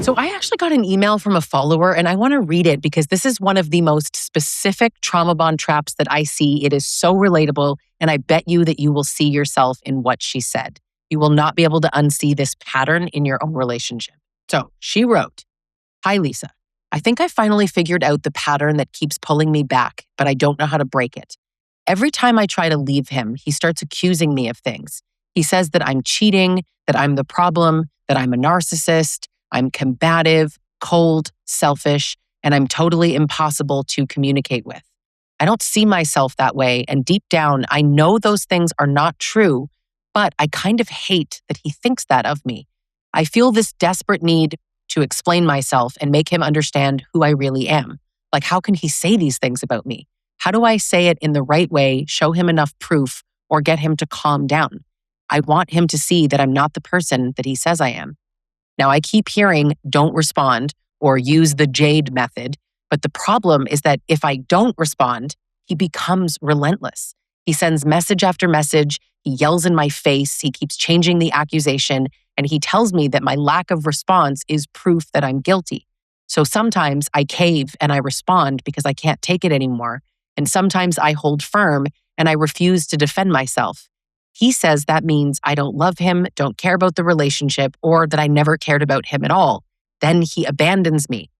So I actually got an email from a follower and I want to read it because this is one of the most specific trauma bond traps that I see. It is so relatable, and I bet you that you will see yourself in what she said. You will not be able to unsee this pattern in your own relationship. So she wrote, "Hi, Lisa. I think I finally figured out the pattern that keeps pulling me back, but I don't know how to break it. Every time I try to leave him, he starts accusing me of things. He says that I'm cheating, that I'm the problem, that I'm a narcissist, I'm combative, cold, selfish, and I'm totally impossible to communicate with. I don't see myself that way, and deep down, I know those things are not true, but I kind of hate that he thinks that of me. I feel this desperate need to explain myself and make him understand who I really am. Like, how can he say these things about me? How do I say it in the right way, show him enough proof, or get him to calm down? I want him to see that I'm not the person that he says I am." Now, I keep hearing don't respond or use the Jade method, but the problem is that if I don't respond, he becomes relentless. He sends message after message, he yells in my face, he keeps changing the accusation, and he tells me that my lack of response is proof that I'm guilty. So sometimes I cave and I respond because I can't take it anymore, and sometimes I hold firm and I refuse to defend myself. He says that means I don't love him, don't care about the relationship, or that I never cared about him at all. Then he abandons me.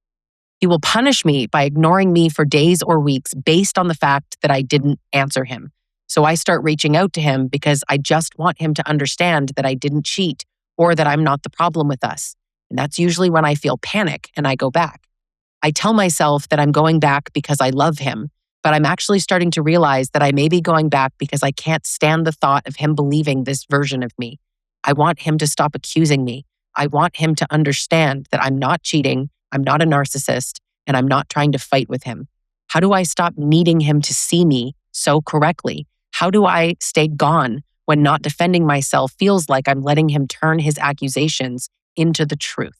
He will punish me by ignoring me for days or weeks based on the fact that I didn't answer him. So I start reaching out to him because I just want him to understand that I didn't cheat or that I'm not the problem with us. And that's usually when I feel panic and I go back. I tell myself that I'm going back because I love him, but I'm actually starting to realize that I may be going back because I can't stand the thought of him believing this version of me. I want him to stop accusing me. I want him to understand that I'm not cheating, I'm not a narcissist, and I'm not trying to fight with him. How do I stop needing him to see me so correctly? How do I stay gone when not defending myself feels like I'm letting him turn his accusations into the truth?"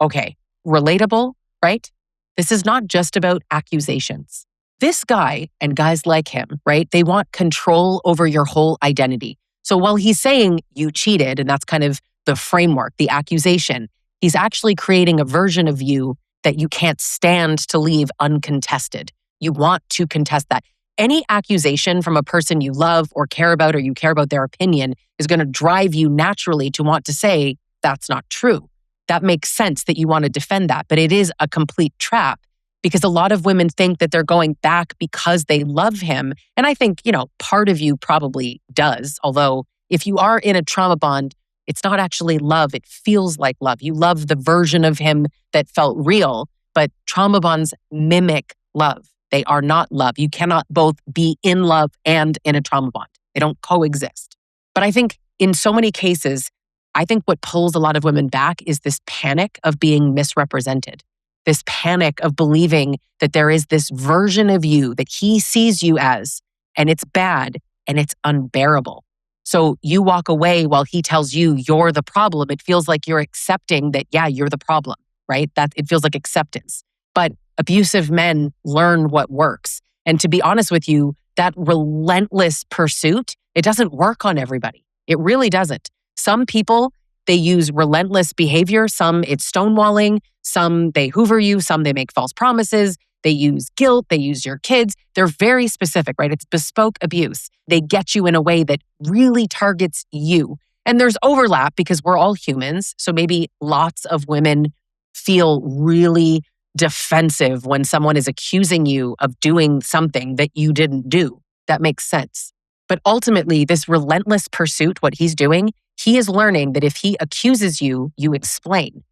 Okay, relatable, right? This is not just about accusations. This guy and guys like him, right? They want control over your whole identity. So while he's saying you cheated, and that's kind of the framework, the accusation, he's actually creating a version of you that you can't stand to leave uncontested. You want to contest that. Any accusation from a person you love or care about, or you care about their opinion, is going to drive you naturally to want to say, that's not true. That makes sense that you want to defend that, but it is a complete trap. Because a lot of women think that they're going back because they love him. And I think, part of you probably does. Although if you are in a trauma bond, it's not actually love. It feels like love. You love the version of him that felt real, but trauma bonds mimic love. They are not love. You cannot both be in love and in a trauma bond. They don't coexist. But I think in so many cases, I think what pulls a lot of women back is this panic of being misrepresented. This panic of believing that there is this version of you that he sees you as, and it's bad and it's unbearable. So you walk away while he tells you you're the problem. It feels like you're accepting that, yeah, you're the problem, right? That it feels like acceptance. But abusive men learn what works. And to be honest with you, that relentless pursuit, it doesn't work on everybody. It really doesn't. Some people, they use relentless behavior. Some it's stonewalling. Some they hoover you. Some they make false promises. They use guilt. They use your kids. They're very specific, right? It's bespoke abuse. They get you in a way that really targets you. And there's overlap because we're all humans. So maybe lots of women feel really defensive when someone is accusing you of doing something that you didn't do. That makes sense. But ultimately, this relentless pursuit, what he's doing, he is learning that if he accuses you, you explain.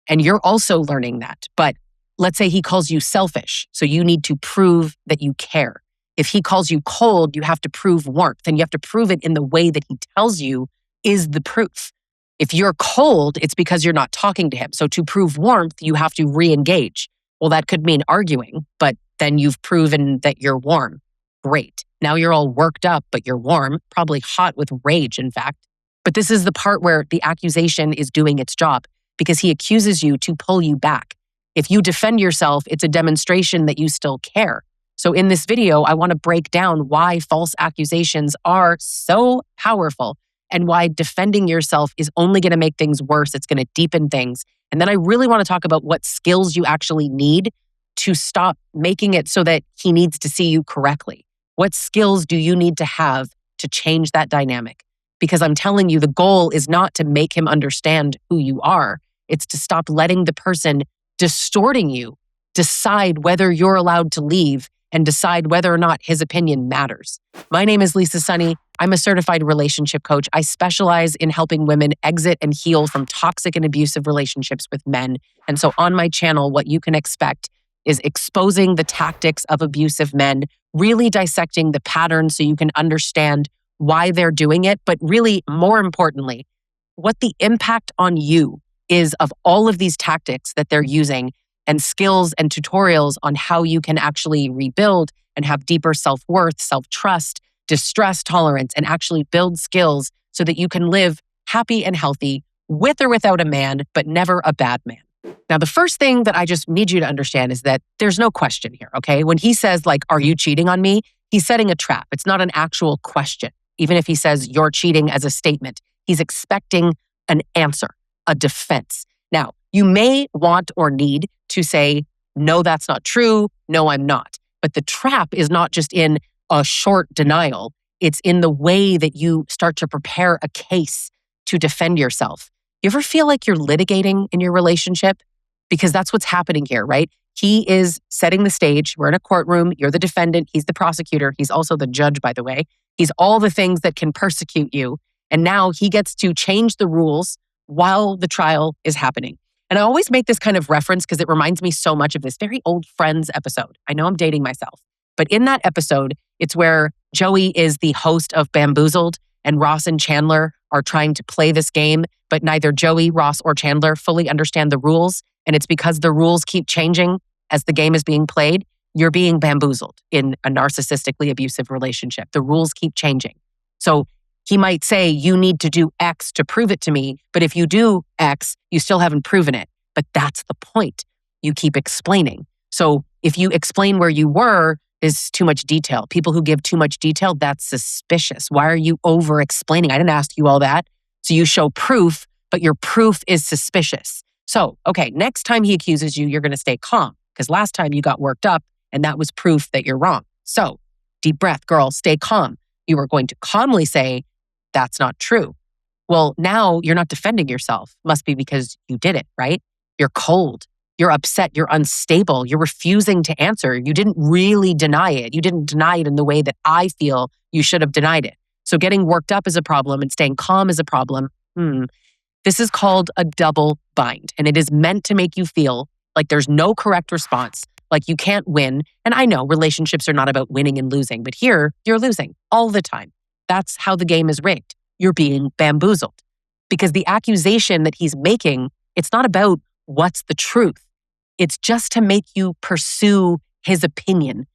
And you're also learning that. But let's say he calls you selfish. So you need to prove that you care. If he calls you cold, you have to prove warmth. And you have to prove it in the way that he tells you is the proof. If you're cold, it's because you're not talking to him. So to prove warmth, you have to re-engage. Well, that could mean arguing, but then you've proven that you're warm. Great. Now you're all worked up, but you're warm, probably hot with rage, in fact. But this is the part where the accusation is doing its job because he accuses you to pull you back. If you defend yourself, it's a demonstration that you still care. So in this video, I want to break down why false accusations are so powerful and why defending yourself is only going to make things worse. It's going to deepen things. And then I really want to talk about what skills you actually need to stop making it so that he needs to see you correctly. What skills do you need to have to change that dynamic? Because I'm telling you, the goal is not to make him understand who you are. It's to stop letting the person distorting you decide whether you're allowed to leave and decide whether or not his opinion matters. My name is Lisa Sonni. I'm a certified relationship coach. I specialize in helping women exit and heal from toxic and abusive relationships with men. And so on my channel, what you can expect is exposing the tactics of abusive men, really dissecting the patterns so you can understand why they're doing it, but really, more importantly, what the impact on you is of all of these tactics that they're using, and skills and tutorials on how you can actually rebuild and have deeper self-worth, self-trust, distress tolerance, and actually build skills so that you can live happy and healthy with or without a man, but never a bad man. Now, the first thing that I just need you to understand is that there's no question here, okay? When he says, like, are you cheating on me? He's setting a trap. It's not an actual question. Even if he says you're cheating as a statement, he's expecting an answer, a defense. Now, you may want or need to say, no, that's not true. No, I'm not. But the trap is not just in a short denial. It's in the way that you start to prepare a case to defend yourself. You ever feel like you're litigating in your relationship? Because that's what's happening here, right? He is setting the stage. We're in a courtroom. You're the defendant. He's the prosecutor. He's also the judge, by the way. He's all the things that can persecute you. And now he gets to change the rules while the trial is happening. And I always make this kind of reference because it reminds me so much of this very old Friends episode. I know I'm dating myself, but in that episode, it's where Joey is the host of Bamboozled and Ross and Chandler are trying to play this game, but neither Joey, Ross, or Chandler fully understand the rules. And it's because the rules keep changing as the game is being played. You're being bamboozled in a narcissistically abusive relationship. The rules keep changing. So he might say, you need to do X to prove it to me. But if you do X, you still haven't proven it. But that's the point. You keep explaining. So if you explain where you were, is too much detail. People who give too much detail, that's suspicious. Why are you over explaining? I didn't ask you all that. So you show proof, but your proof is suspicious. So, okay, next time he accuses you, you're going to stay calm because last time you got worked up and that was proof that you're wrong. So deep breath, girl, stay calm. You are going to calmly say, that's not true. Well, now you're not defending yourself. Must be because you did it, right? You're cold. You're upset. You're unstable. You're refusing to answer. You didn't really deny it. You didn't deny it in the way that I feel you should have denied it. So getting worked up is a problem and staying calm is a problem. This is called a double bind. And it is meant to make you feel like there's no correct response, like you can't win. And I know relationships are not about winning and losing, but here you're losing all the time. That's how the game is rigged. You're being bamboozled. Because the accusation that he's making, it's not about what's the truth. It's just to make you pursue his opinion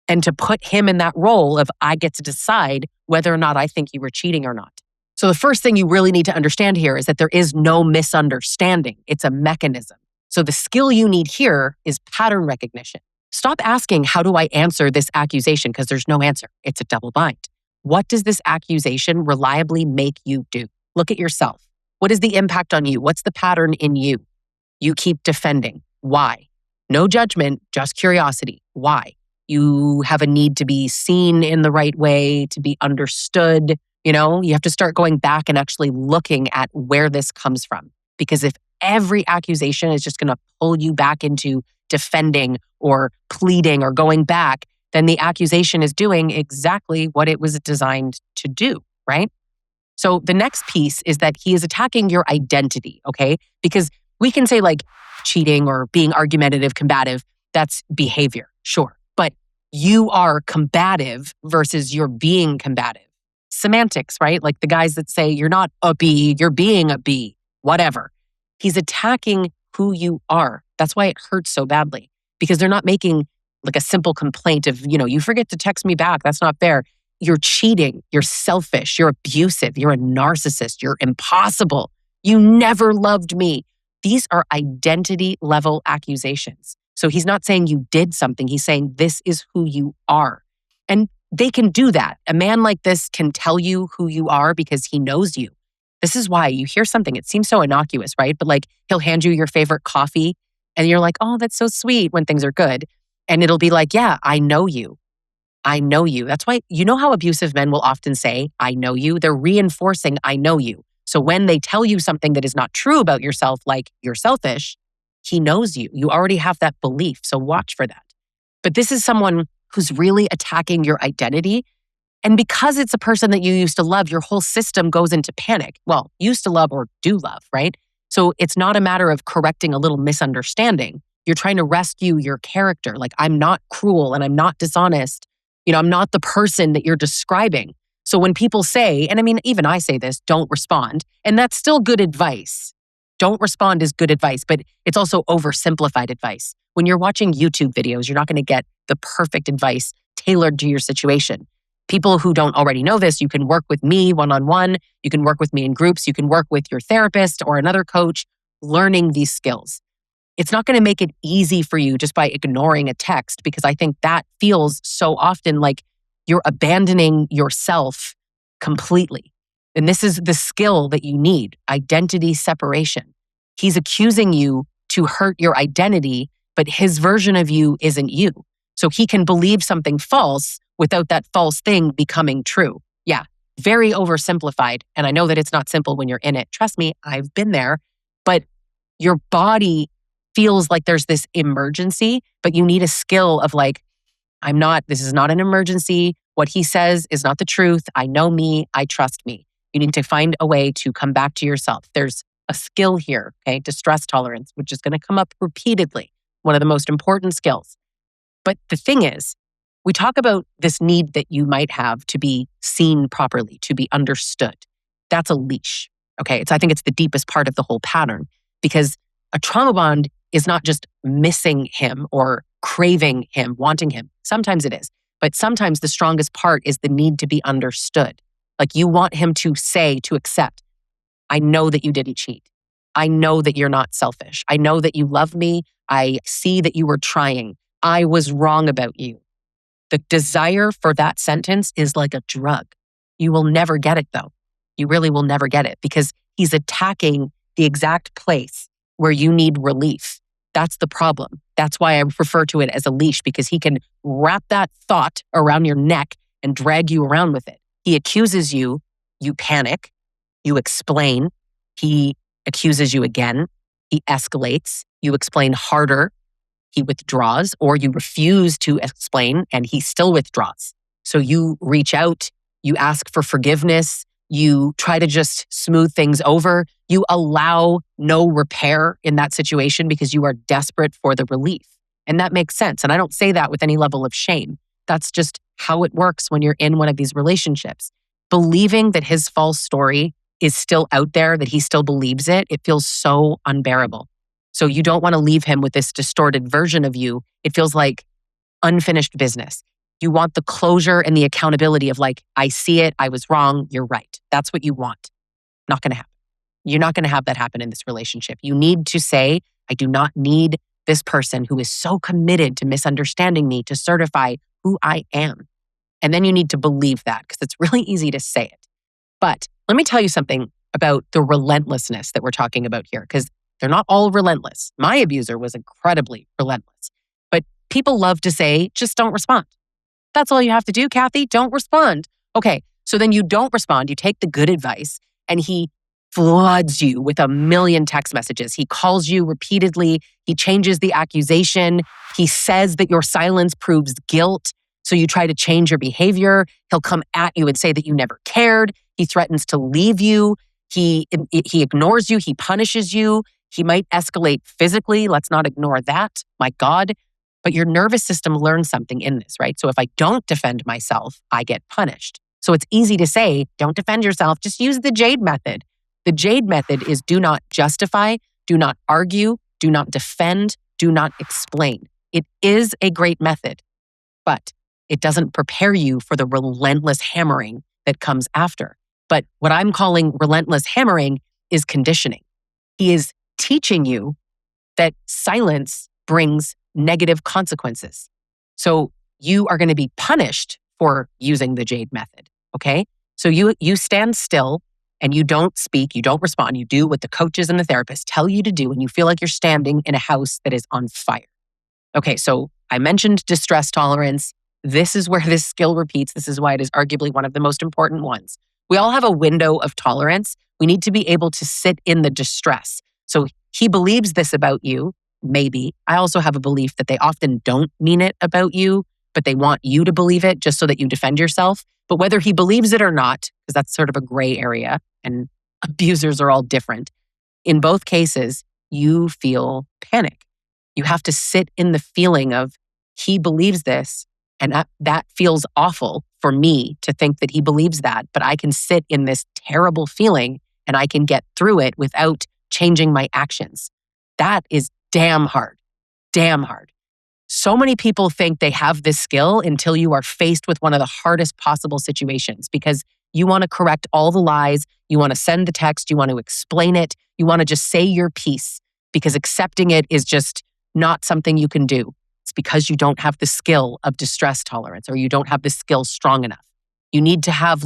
and to put him in that role of I get to decide whether or not I think you were cheating or not. So the first thing you really need to understand here is that there is no misunderstanding. It's a mechanism. So the skill you need here is pattern recognition. Stop asking, how do I answer this accusation? Because there's no answer. It's a double bind. What does this accusation reliably make you do? Look at yourself. What is the impact on you? What's the pattern in you? You keep defending. Why? No judgment, just curiosity. Why? You have a need to be seen in the right way, to be understood. You know, you have to start going back and actually looking at where this comes from. Because if every accusation is just going to pull you back into defending or pleading or going back, then the accusation is doing exactly what it was designed to do, right? So the next piece is that he is attacking your identity, okay? Because we can say like cheating or being argumentative, combative, that's behavior, sure. But you are combative versus you're being combative. Semantics, right? Like the guys that say you're not a B, you're being a B, whatever. He's attacking who you are. That's why it hurts so badly because they're not making like a simple complaint of, you forget to text me back. That's not fair. You're cheating. You're selfish. You're abusive. You're a narcissist. You're impossible. You never loved me. These are identity level accusations. So he's not saying you did something. He's saying this is who you are. And they can do that. A man like this can tell you who you are because he knows you. This is why you hear something, it seems so innocuous, right? But like he'll hand you your favorite coffee and you're like, oh, that's so sweet when things are good. And it'll be like, yeah, I know you. I know you. That's why, you know how abusive men will often say, I know you? They're reinforcing, I know you. So when they tell you something that is not true about yourself, like you're selfish, he knows you. You already have that belief. So watch for that. But this is someone who's really attacking your identity. And because it's a person that you used to love, your whole system goes into panic. Well, used to love or do love, right? So it's not a matter of correcting a little misunderstanding. You're trying to rescue your character. Like, I'm not cruel and I'm not dishonest. I'm not the person that you're describing. So when people say, and I mean, even I say this, don't respond. And that's still good advice. Don't respond is good advice, but it's also oversimplified advice. When you're watching YouTube videos, you're not going to get the perfect advice tailored to your situation. People who don't already know this, you can work with me one-on-one. You can work with me in groups. You can work with your therapist or another coach learning these skills. It's not going to make it easy for you just by ignoring a text, because I think that feels so often like you're abandoning yourself completely. And this is the skill that you need, identity separation. He's accusing you to hurt your identity, but his version of you isn't you. So he can believe something false without that false thing becoming true. Yeah, very oversimplified. And I know that it's not simple when you're in it. Trust me, I've been there. But your body feels like there's this emergency, but you need a skill of like, this is not an emergency. What he says is not the truth. I know me. I trust me. You need to find a way to come back to yourself. There's a skill here, okay? Distress tolerance, which is going to come up repeatedly. One of the most important skills. But the thing is, we talk about this need that you might have to be seen properly, to be understood. That's a leash, okay? I think it's the deepest part of the whole pattern, because a trauma bond is not just missing him or craving him, wanting him. Sometimes it is. But sometimes the strongest part is the need to be understood. Like you want him to say, to accept, I know that you didn't cheat. I know that you're not selfish. I know that you love me. I see that you were trying. I was wrong about you. The desire for that sentence is like a drug. You will never get it though. You really will never get it, because he's attacking the exact place where you need relief. That's the problem. That's why I refer to it as a leash, because he can wrap that thought around your neck and drag you around with it. He accuses you, you panic, you explain, he accuses you again, he escalates, you explain harder, he withdraws, or you refuse to explain and he still withdraws. So you reach out, you ask for forgiveness, you try to just smooth things over. You allow no repair in that situation because you are desperate for the relief. And that makes sense. And I don't say that with any level of shame. That's just how it works when you're in one of these relationships. Believing that his false story is still out there, that he still believes it, it feels so unbearable. So you don't want to leave him with this distorted version of you. It feels like unfinished business. You want the closure and the accountability of like, I see it, I was wrong, you're right. That's what you want. Not going to happen. You're not going to have that happen in this relationship. You need to say, I do not need this person who is so committed to misunderstanding me to certify who I am. And then you need to believe that, because it's really easy to say it. But let me tell you something about the relentlessness that we're talking about here, because they're not all relentless. My abuser was incredibly relentless. But people love to say, just don't respond. That's all you have to do, Kathy. Don't respond. Okay, so then you don't respond. You take the good advice and he floods you with a million text messages. He calls you repeatedly. He changes the accusation. He says that your silence proves guilt. So you try to change your behavior. He'll come at you and say that you never cared. He threatens to leave you. He ignores you. He punishes you. He might escalate physically. Let's not ignore that. My God. But your nervous system learns something in this, right? So if I don't defend myself, I get punished. So it's easy to say, don't defend yourself. Just use the Jade method. The Jade method is do not justify, do not argue, do not defend, do not explain. It is a great method, but it doesn't prepare you for the relentless hammering that comes after. But what I'm calling relentless hammering is conditioning. He is teaching you that silence brings negative consequences. So you are going to be punished for using the Jade method, okay? So you stand still, and you don't speak, you don't respond, you do what the coaches and the therapists tell you to do, and you feel like you're standing in a house that is on fire. Okay, so I mentioned distress tolerance. This is where this skill repeats. This is why it is arguably one of the most important ones. We all have a window of tolerance. We need to be able to sit in the distress. So he believes this about you, maybe. I also have a belief that they often don't mean it about you, but they want you to believe it just so that you defend yourself. But whether he believes it or not, because that's sort of a gray area, and abusers are all different, in both cases, you feel panic. You have to sit in the feeling of, he believes this, and that feels awful for me to think that he believes that, but I can sit in this terrible feeling and I can get through it without changing my actions. That is damn hard, damn hard. So many people think they have this skill until you are faced with one of the hardest possible situations, because you want to correct all the lies, you want to send the text, you want to explain it, you want to just say your piece, because accepting it is just not something you can do. It's because you don't have the skill of distress tolerance, or you don't have the skill strong enough. You need to have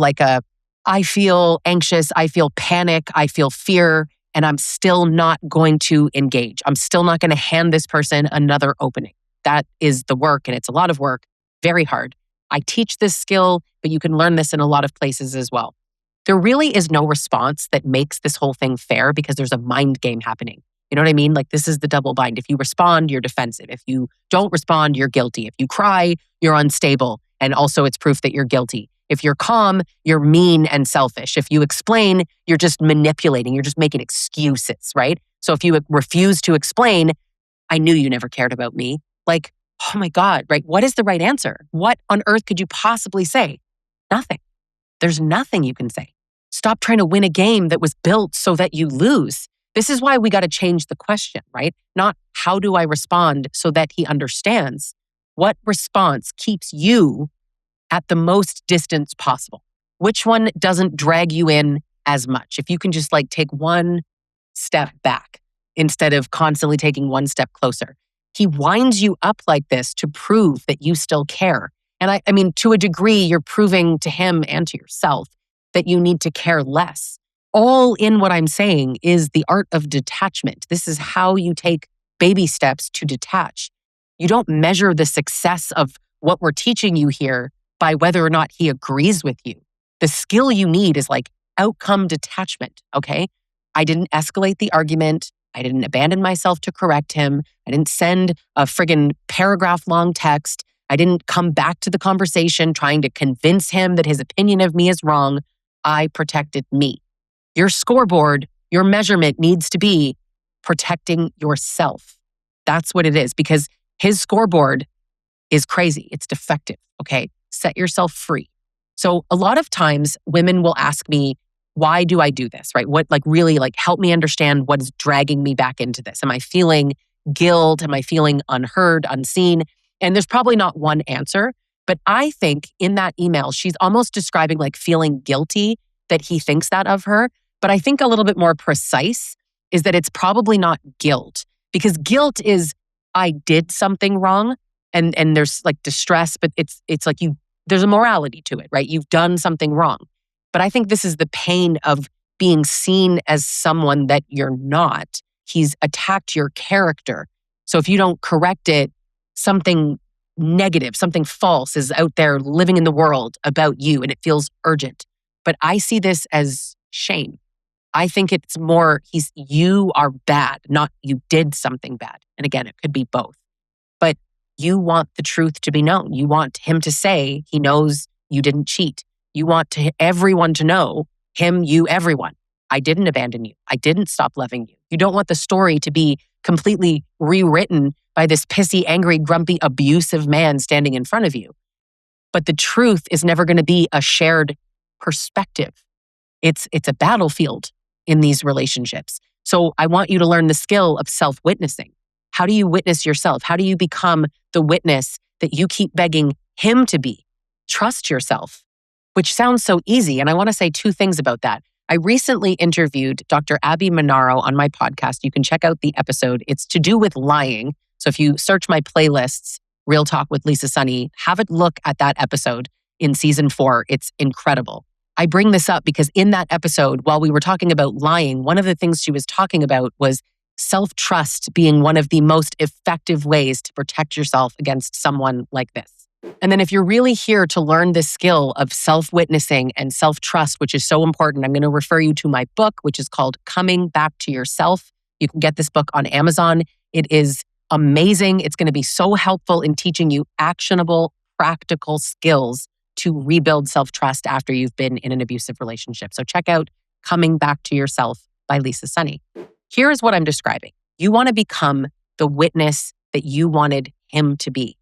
I feel anxious, I feel panic, I feel fear, and I'm still not going to engage. I'm still not going to hand this person another opening. That is the work, and it's a lot of work, very hard. I teach this skill, but you can learn this in a lot of places as well. There really is no response that makes this whole thing fair, because there's a mind game happening. You know what I mean? Like, this is the double bind. If you respond, you're defensive. If you don't respond, you're guilty. If you cry, you're unstable. And also it's proof that you're guilty. If you're calm, you're mean and selfish. If you explain, you're just manipulating. You're just making excuses, right? So if you refuse to explain, I knew you never cared about me. Like, oh my God, right? What is the right answer? What on earth could you possibly say? Nothing. There's nothing you can say. Stop trying to win a game that was built so that you lose. This is why we got to change the question, right? Not how do I respond so that he understands. What response keeps you at the most distance possible? Which one doesn't drag you in as much? If you can just take one step back instead of constantly taking one step closer. He winds you up like this to prove that you still care. And I mean, to a degree, you're proving to him and to yourself that you need to care less. All in what I'm saying is the art of detachment. This is how you take baby steps to detach. You don't measure the success of what we're teaching you here by whether or not he agrees with you. The skill you need is outcome detachment, okay? I didn't escalate the argument. I didn't abandon myself to correct him. I didn't send a friggin' paragraph-long text. I didn't come back to the conversation trying to convince him that his opinion of me is wrong. I protected me. Your scoreboard, your measurement needs to be protecting yourself. That's what it is, because his scoreboard is crazy. It's defective, okay? Set yourself free. So a lot of times women will ask me, why do I do this, right? What really help me understand what is dragging me back into this. Am I feeling guilt? Am I feeling unheard, unseen? And there's probably not one answer, but I think in that email, she's almost describing feeling guilty that he thinks that of her. But I think a little bit more precise is that it's probably not guilt, because guilt is, I did something wrong, and there's distress, but it's there's a morality to it, right? You've done something wrong. But I think this is the pain of being seen as someone that you're not. He's attacked your character. So if you don't correct it, something negative, something false is out there living in the world about you, and it feels urgent. But I see this as shame. I think it's more, you are bad, not you did something bad. And again, it could be both. But you want the truth to be known. You want him to say he knows you didn't cheat. You want everyone to know, him, you, everyone. I didn't abandon you. I didn't stop loving you. You don't want the story to be completely rewritten by this pissy, angry, grumpy, abusive man standing in front of you. But the truth is never going to be a shared perspective. It's a battlefield in these relationships. So I want you to learn the skill of self-witnessing. How do you witness yourself? How do you become the witness that you keep begging him to be? Trust yourself, which sounds so easy. And I want to say two things about that. I recently interviewed Dr. Abby Monaro on my podcast. You can check out the episode. It's to do with lying. So if you search my playlists, Real Talk with Lisa Sonni, have a look at that episode in season 4. It's incredible. I bring this up because in that episode, while we were talking about lying, one of the things she was talking about was self-trust being one of the most effective ways to protect yourself against someone like this. And then if you're really here to learn this skill of self-witnessing and self-trust, which is so important, I'm going to refer you to my book, which is called Coming Back to Yourself. You can get this book on Amazon. It is amazing. It's going to be so helpful in teaching you actionable, practical skills to rebuild self-trust after you've been in an abusive relationship. So check out Coming Back to Yourself by Lisa Sonni. Here is what I'm describing. You want to become the witness that you wanted him to be.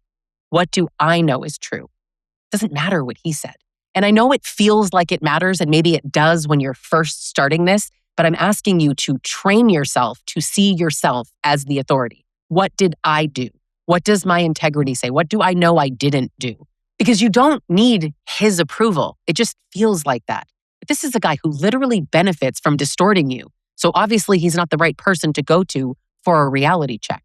What do I know is true? Doesn't matter what he said. And I know it feels like it matters, and maybe it does when you're first starting this, but I'm asking you to train yourself to see yourself as the authority. What did I do? What does my integrity say? What do I know I didn't do? Because you don't need his approval. It just feels like that. But this is a guy who literally benefits from distorting you. So obviously he's not the right person to go to for a reality check.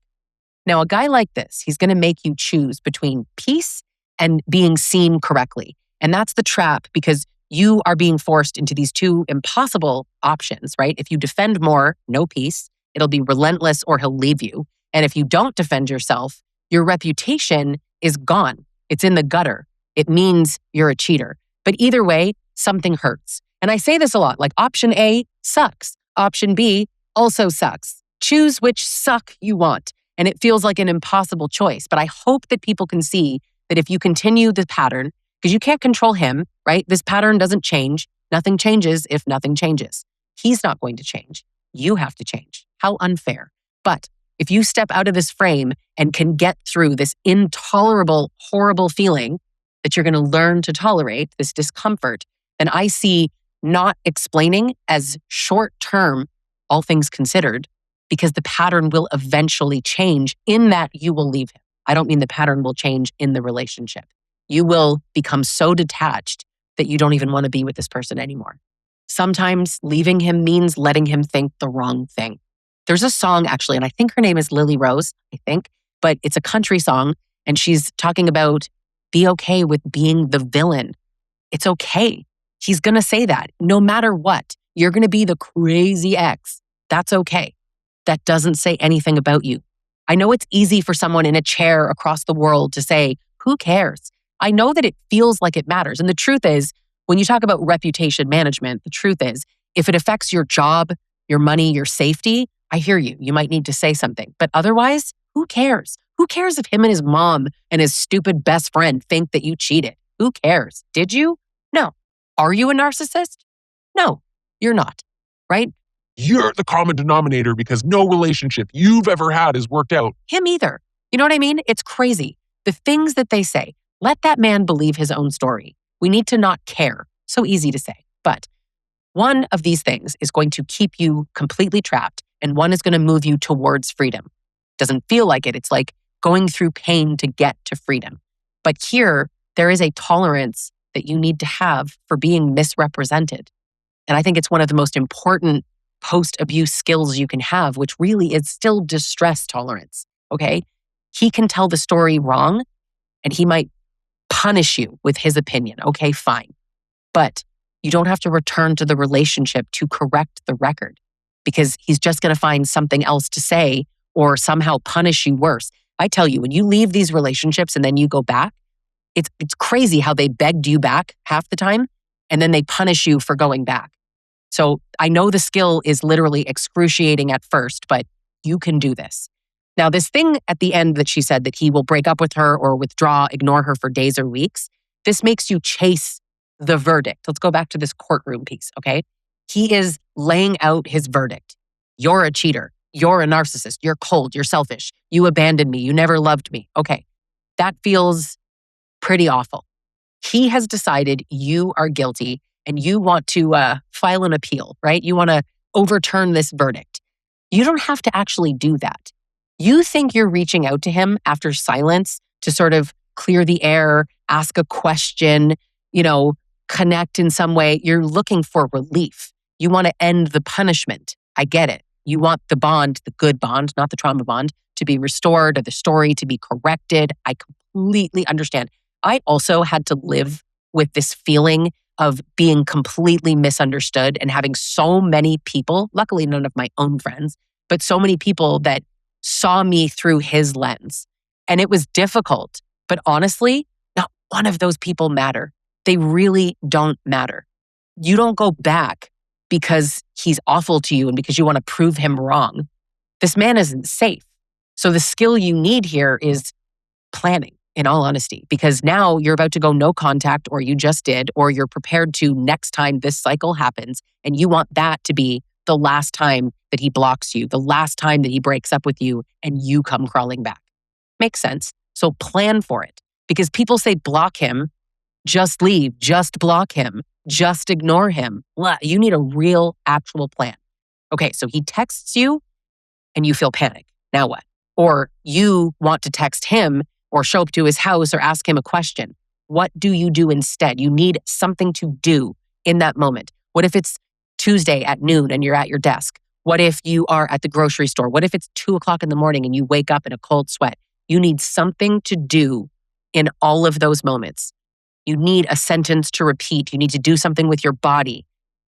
Now, a guy like this, he's going to make you choose between peace and being seen correctly. And that's the trap because you are being forced into these two impossible options, right? If you defend more, no peace, it'll be relentless or he'll leave you. And if you don't defend yourself, your reputation is gone. It's in the gutter. It means you're a cheater. But either way, something hurts. And I say this a lot, like option A sucks. Option B also sucks. Choose which suck you want. And it feels like an impossible choice. But I hope that people can see that if you continue the pattern, because you can't control him, right? This pattern doesn't change. Nothing changes if nothing changes. He's not going to change. You have to change. How unfair. But if you step out of this frame and can get through this intolerable, horrible feeling that you're going to learn to tolerate, this discomfort, then I see not explaining as short-term, all things considered, because the pattern will eventually change in that you will leave him. I don't mean the pattern will change in the relationship. You will become so detached that you don't even want to be with this person anymore. Sometimes leaving him means letting him think the wrong thing. There's a song actually, and I think her name is Lily Rose, but it's a country song, and she's talking about be okay with being the villain. It's okay. He's going to say that no matter what. You're going to be the crazy ex. That's okay. That doesn't say anything about you. I know it's easy for someone in a chair across the world to say, who cares? I know that it feels like it matters. And the truth is, when you talk about reputation management, the truth is, if it affects your job, your money, your safety, I hear you. You might need to say something. But otherwise, who cares? Who cares if him and his mom and his stupid best friend think that you cheated? Who cares? Did you? No. Are you a narcissist? No, you're not, right? You're the common denominator because no relationship you've ever had has worked out. Him either. You know what I mean? It's crazy. The things that they say, let that man believe his own story. We need to not care. So easy to say. But one of these things is going to keep you completely trapped, and one is going to move you towards freedom. Doesn't feel like it. It's like going through pain to get to freedom. But here, there is a tolerance that you need to have for being misrepresented. And I think it's one of the most important post-abuse skills you can have, which really is still distress tolerance, okay? He can tell the story wrong, and he might punish you with his opinion. Okay, fine. But you don't have to return to the relationship to correct the record because he's just going to find something else to say or somehow punish you worse. I tell you, when you leave these relationships and then you go back, it's crazy how they begged you back half the time and then they punish you for going back. So I know the skill is literally excruciating at first, but you can do this. Now, this thing at the end that she said that he will break up with her or withdraw, ignore her for days or weeks, this makes you chase the verdict. Let's go back to this courtroom piece, okay? He is laying out his verdict. You're a cheater. You're a narcissist. You're cold. You're selfish. You abandoned me. You never loved me. Okay, that feels pretty awful. He has decided you are guilty and you want to file an appeal, right? You want to overturn this verdict. You don't have to actually do that. You think you're reaching out to him after silence to sort of clear the air, ask a question, connect in some way. You're looking for relief. You want to end the punishment. I get it. You want the bond, the good bond, not the trauma bond, to be restored or the story to be corrected. I completely understand. I also had to live with this feeling of being completely misunderstood and having so many people, luckily none of my own friends, but so many people that saw me through his lens. And it was difficult, but honestly, not one of those people matter. They really don't matter. You don't go back because he's awful to you and because you want to prove him wrong. This man isn't safe. So the skill you need here is planning, in all honesty, because now you're about to go no contact, or you just did, or you're prepared to next time this cycle happens. And you want that to be the last time that he blocks you, the last time that he breaks up with you and you come crawling back. Makes sense. So plan for it, because people say block him, just leave, just block him, just ignore him. You need a real, actual plan. Okay, so he texts you and you feel panic. Now what? Or you want to text him or show up to his house or ask him a question. What do you do instead? You need something to do in that moment. What if it's Tuesday at noon and you're at your desk? What if you are at the grocery store? What if it's 2:00 in the morning and you wake up in a cold sweat? You need something to do in all of those moments. You need a sentence to repeat. You need to do something with your body.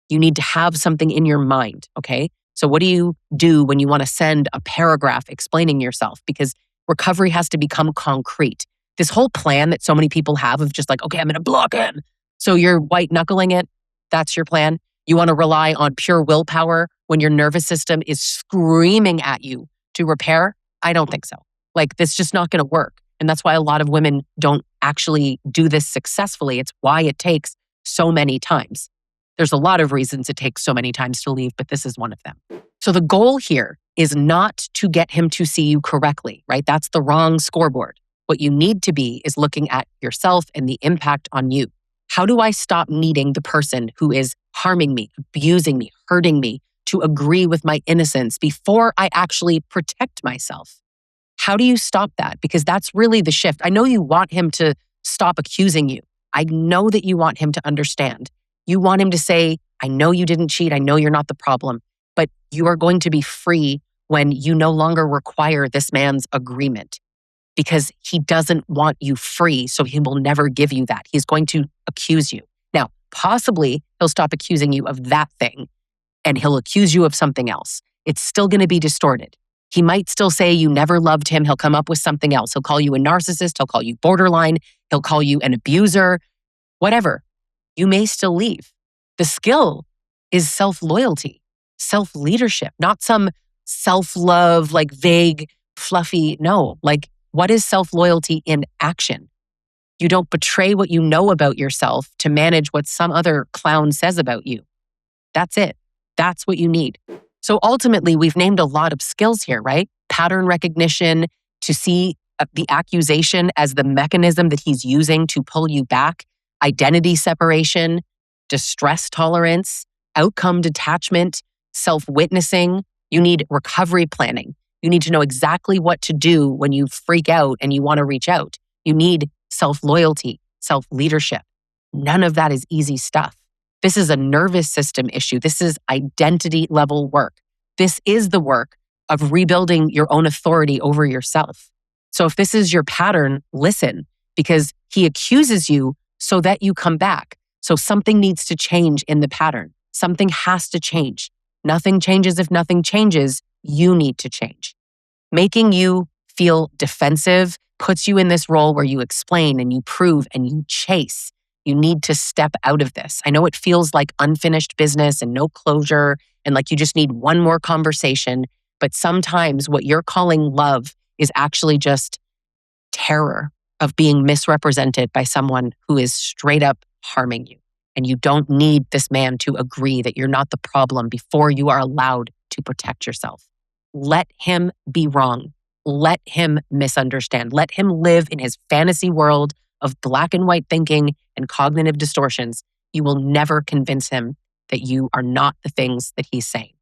You need to have something in your mind, okay? So what do you do when you want to send a paragraph explaining yourself? Because recovery has to become concrete. This whole plan that so many people have of just like, okay, I'm going to block him. So you're white knuckling it. That's your plan. You want to rely on pure willpower when your nervous system is screaming at you to repair? I don't think so. Like, this is just not going to work. And that's why a lot of women don't actually do this successfully. It's why it takes so many times. There's a lot of reasons it takes so many times to leave, but this is one of them. So the goal here is not to get him to see you correctly, right? That's the wrong scoreboard. What you need to be is looking at yourself and the impact on you. How do I stop needing the person who is harming me, abusing me, hurting me to agree with my innocence before I actually protect myself? How do you stop that? Because that's really the shift. I know you want him to stop accusing you. I know that you want him to understand. You want him to say, I know you didn't cheat. I know you're not the problem, but you are going to be free when you no longer require this man's agreement, because he doesn't want you free. So he will never give you that. He's going to accuse you. Now, possibly he'll stop accusing you of that thing and he'll accuse you of something else. It's still going to be distorted. He might still say you never loved him. He'll come up with something else. He'll call you a narcissist. He'll call you borderline. He'll call you an abuser, whatever. You may still leave. The skill is self-loyalty, self-leadership, not some self-love, like vague, fluffy. No, like, what is self-loyalty in action? You don't betray what you know about yourself to manage what some other clown says about you. That's it. That's what you need. So ultimately, we've named a lot of skills here, right? Pattern recognition, to see the accusation as the mechanism that he's using to pull you back, identity separation, distress tolerance, outcome detachment, self-witnessing. You need recovery planning. You need to know exactly what to do when you freak out and you want to reach out. You need self-loyalty, self-leadership. None of that is easy stuff. This is a nervous system issue. This is identity level work. This is the work of rebuilding your own authority over yourself. So if this is your pattern, listen, because he accuses you so that you come back. So something needs to change in the pattern. Something has to change. Nothing changes if nothing changes. You need to change. Making you feel defensive puts you in this role where you explain and you prove and you chase. You need to step out of this. I know it feels like unfinished business and no closure and like you just need one more conversation, but sometimes what you're calling love is actually just terror of being misrepresented by someone who is straight up harming you. And you don't need this man to agree that you're not the problem before you are allowed to protect yourself. Let him be wrong. Let him misunderstand. Let him live in his fantasy world of black and white thinking and cognitive distortions. You will never convince him that you are not the things that he's saying.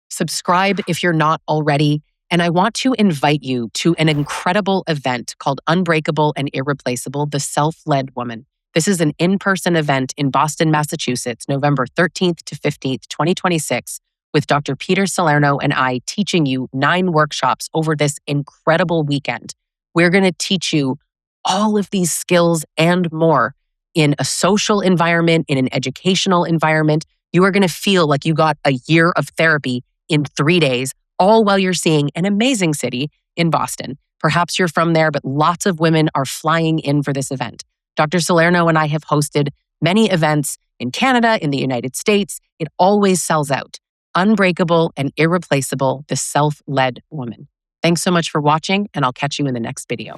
Subscribe if you're not already. And I want to invite you to an incredible event called Unbreakable and Irreplaceable, The Self-Led Woman. This is an in-person event in Boston, Massachusetts, November 13th to 15th, 2026, with Dr. Peter Salerno and I teaching you 9 workshops over this incredible weekend. We're going to teach you all of these skills and more in a social environment, in an educational environment. You are going to feel like you got a year of therapy in 3 days, all while you're seeing an amazing city in Boston. Perhaps you're from there, but lots of women are flying in for this event. Dr. Salerno and I have hosted many events in Canada, in the United States. It always sells out. Unbreakable and irreplaceable, the self-led woman. Thanks so much for watching, and I'll catch you in the next video.